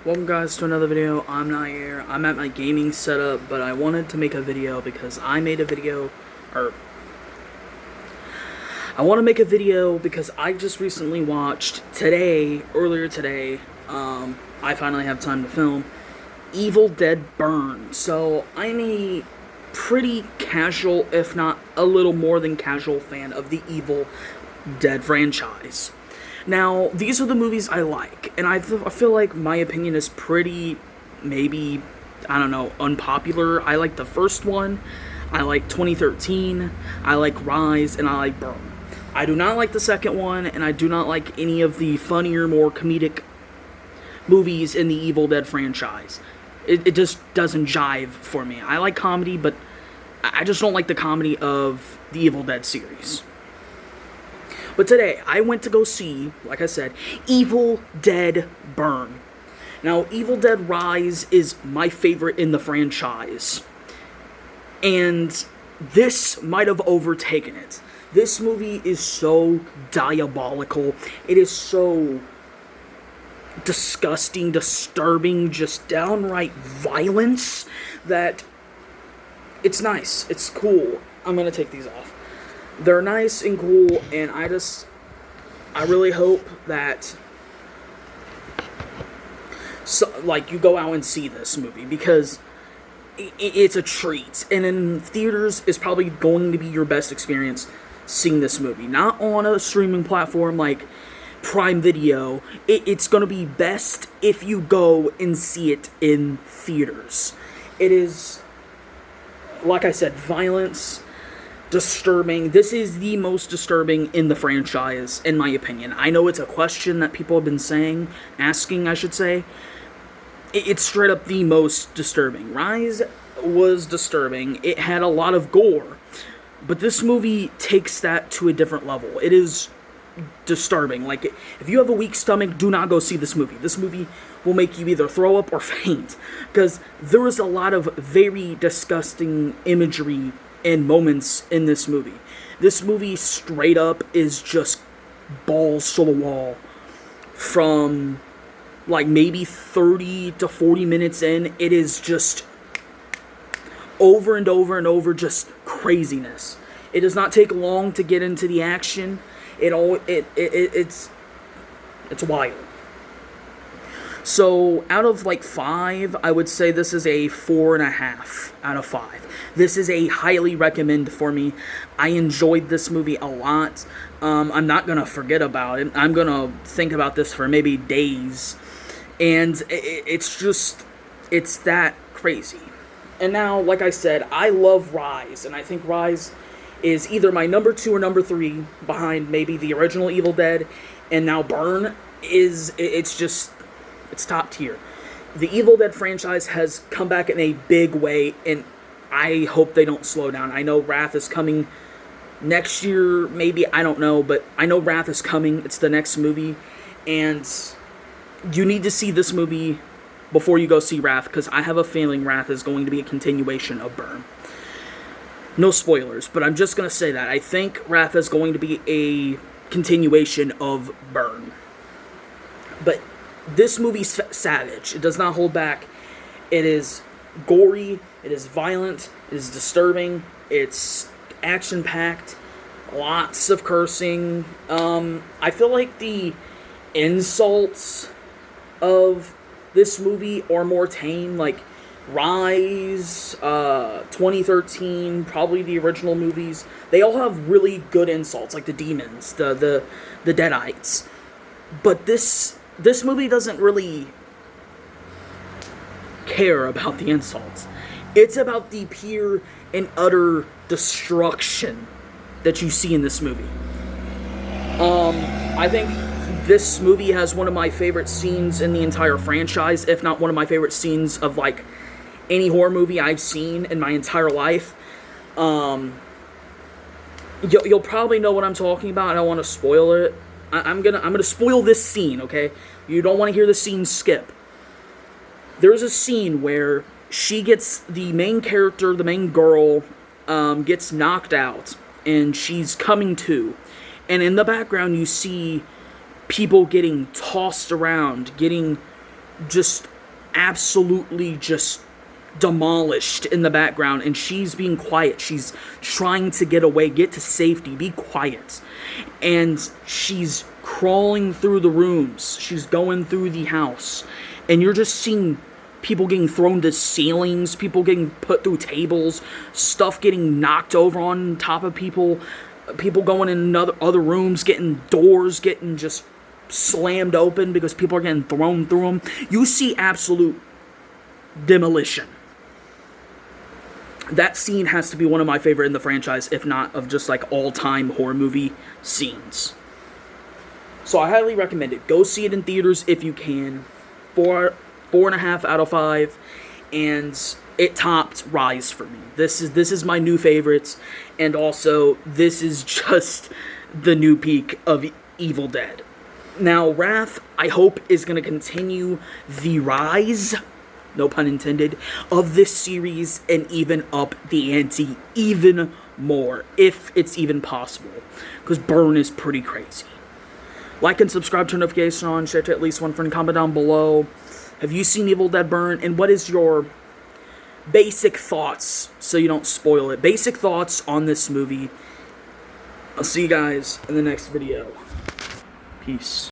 Welcome guys to another video. I'm not here. I'm at my gaming setup, but I wanted to make a video because I made a video, or I want to make a video because I just recently watched earlier today, I finally have time to film, Evil Dead Burn. So I'm a pretty casual, if not a little more than casual fan of the Evil Dead franchise. Now, these are the movies I like, and I feel like my opinion is pretty, maybe, I don't know, unpopular. I like the first one, I like 2013, I like Rise, and I like Burn. I do not like the second one, and I do not like any of the funnier, more comedic movies in the Evil Dead franchise. It just doesn't jive for me. I like comedy, but I just don't like the comedy of the Evil Dead series. But today, I went to go see, like I said, Evil Dead Burn. Now, Evil Dead Rise is my favorite in the franchise. And this might have overtaken it. This movie is so diabolical. It is so disgusting, disturbing, just downright violence that it's nice. It's cool. I'm gonna take these off. They're nice and cool, and I really hope that you go out and see this movie, because it's a treat, and in theaters is probably going to be your best experience seeing this movie. Not on a streaming platform like Prime Video. It's going to be best if you go and see it in theaters. It is, like I said, violence, disturbing. This is the most disturbing in the franchise, in my opinion. I know it's a question that people have been asking, I should say. It's straight up the most disturbing. Rise was disturbing. It had a lot of gore. But this movie takes that to a different level. It is disturbing. Like, if you have a weak stomach, do not go see this movie. This movie will make you either throw up or faint, because there is a lot of very disgusting imagery and moments in this movie. This movie straight up is just balls to the wall. From like maybe 30 to 40 minutes in, it is just over and over and over, just craziness. It does not take long to get into the action. It's wild. So, out of like 5, I would say this is a 4.5 out of 5. This is a highly recommend for me. I enjoyed this movie a lot. I'm not gonna forget about it. I'm gonna think about this for maybe days. And it's that crazy. And now, like I said, I love Rise, and I think Rise is either my number 2 or number 3 behind maybe the original Evil Dead, and now Burn it's top tier. The Evil Dead franchise has come back in a big way, and I hope they don't slow down. I know Wrath is coming next year, maybe, I don't know, but I know Wrath is coming. It's the next movie, and you need to see this movie before you go see Wrath, because I have a feeling Wrath is going to be a continuation of Burn. No spoilers, but I'm just going to say that. I think Wrath is going to be a continuation of Burn. But this movie's savage. It does not hold back. It is gory. It is violent. It is disturbing. It's action-packed. Lots of cursing. I feel like the insults of this movie are more tame. Like Rise, 2013, probably the original movies. They all have really good insults, like the demons, the Deadites. But this movie doesn't really care about the insults. It's about the pure and utter destruction that you see in this movie. I think this movie has one of my favorite scenes in the entire franchise, if not one of my favorite scenes of like any horror movie I've seen in my entire life. You'll probably know what I'm talking about. I don't want to spoil it. I'm gonna spoil this scene, okay? You don't want to hear the scene skip. There's a scene where the main character, the main girl, gets knocked out, and she's coming to. And in the background, you see people getting tossed around, getting just absolutely just demolished in the background, and she's being quiet. She's trying to get away, get to safety, be quiet. And she's crawling through the rooms. She's going through the house. And you're just seeing people getting thrown to ceilings, people getting put through tables, stuff getting knocked over on top of people, people going in other rooms, getting doors getting just slammed open because people are getting thrown through them. You see absolute demolition. That scene has to be one of my favorite in the franchise, if not of just like all-time horror movie scenes. So I highly recommend it. Go see it in theaters if you can. 4.5 out of 5, and it topped Rise for me. This is my new favorites, and also this is just the new peak of Evil Dead. Now, Wrath, I hope, is going to continue the rise, no pun intended, of this series and even up the ante even more, if it's even possible, because Burn is pretty crazy. Like and subscribe, turn notifications on, share to at least one friend, comment down below. Have you seen Evil Dead Burn, and what is your basic thoughts, so you don't spoil it, basic thoughts on this movie? I'll see you guys in the next video. Peace.